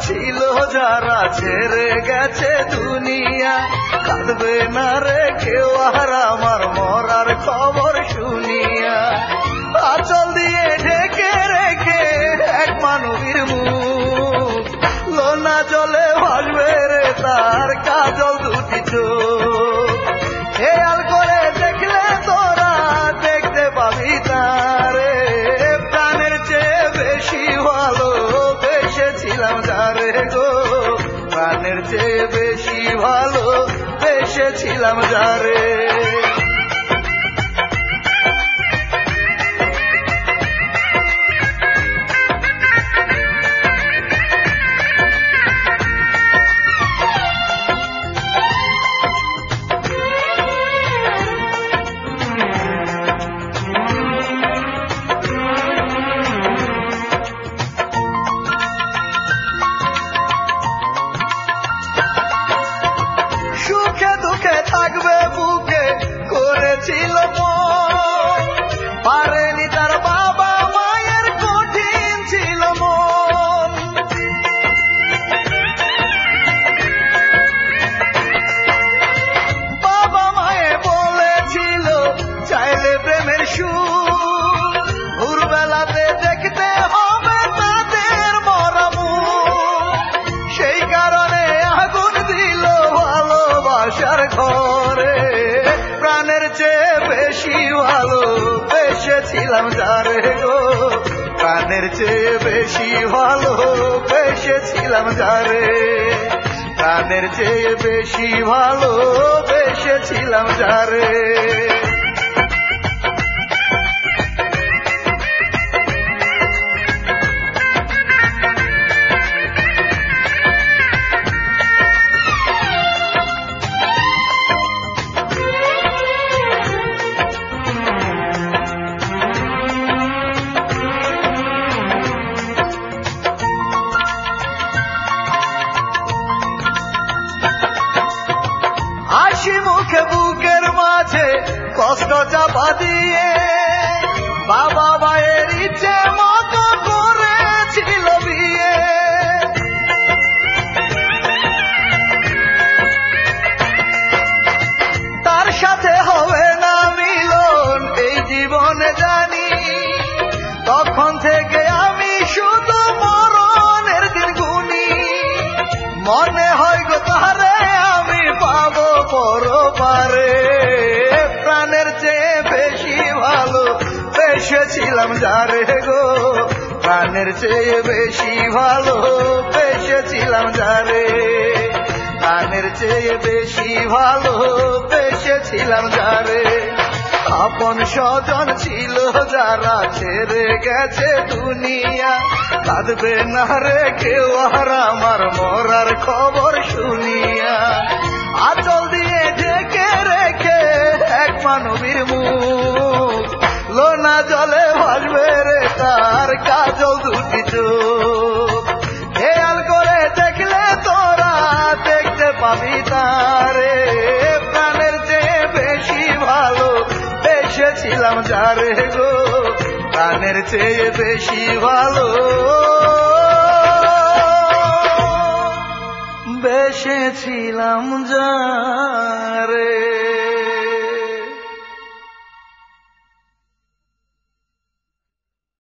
ছিল যারা ছেড়ে গেছে দুনিয়া, কাঁদবে না রে কেউ আর আমার মরার খবর শুনিয়া। আঁচল দিয়ে ঢেকে রেখে এক মানবীর মুখ, লোনা জলে ভাসবে রে তার কাজল দুটি চোখ। খেয়াল করে দেখলে তোরা দেখতে পাবি তারে, প্রাণের চেয়ে বেশি ভালো বেসেছিলাম যারে গো, প্রাণের চেয়ে বেশি ভালো বেসেছিলাম যারে। সুখে দুঃখে থাকবে বুকে করেছিল মন, পারেনি তার বাবা মায়ের কঠিন ছিল মন। বাবা মায়ে বলেছিল চাইলে প্রেমের সুখ, ভোরবেলাতে দেখতে হবে তাদের মরা মুখ। সেই কারণে আগুন দিল ভালোবাসার ঘরে, প্রাণের চেয়ে বেশি ভালো বেসেছিলাম যারে গো, প্রাণের চেয়ে বেশি ভালো বেসেছিলাম যারে, প্রাণের চেয়ে বেশি ভালো বেসেছিলাম যারে। হাসি মুখে বুকের মাঝে কষ্ট চাপা দিয়ে বাবা মায়ের ইচ্ছে মতো করেছিল বিয়ে। তার সাথে হবে না মিলন এই জীবনে জানি, তখন থেকে আমি শুধু মরণের দিন গুনি। মনে হয় গো তারে আমি পাবো পরপারে, প্রাণের চেয়ে বেশি ভালো বেসেছিলাম যারে গো, প্রাণের চেয়ে বেশি ভালো বেসেছিলাম যারে, প্রাণের চেয়ে বেশি ভালো বেসেছিলাম যারে। আপন স্বজন ছিল যারা ছেড়ে গেছে দুনিয়া, কাঁদবে না রে কেউ আর আমার মরার খবর শুনিয়া। আঁচল দিয়ে ঢেকে রেখে এক মানবীর মুখ, লোনা জলে ভাসবে রে তার কাজল দুটি চোখ। খেয়াল করে দেখলে তোরা দেখতে পাবি তারে, প্রাণের চেয়ে বেশি ভালো বেসেছিলাম যারে গো, প্রাণের চেয়ে বেশি ভালো বেসেছিলাম যারে।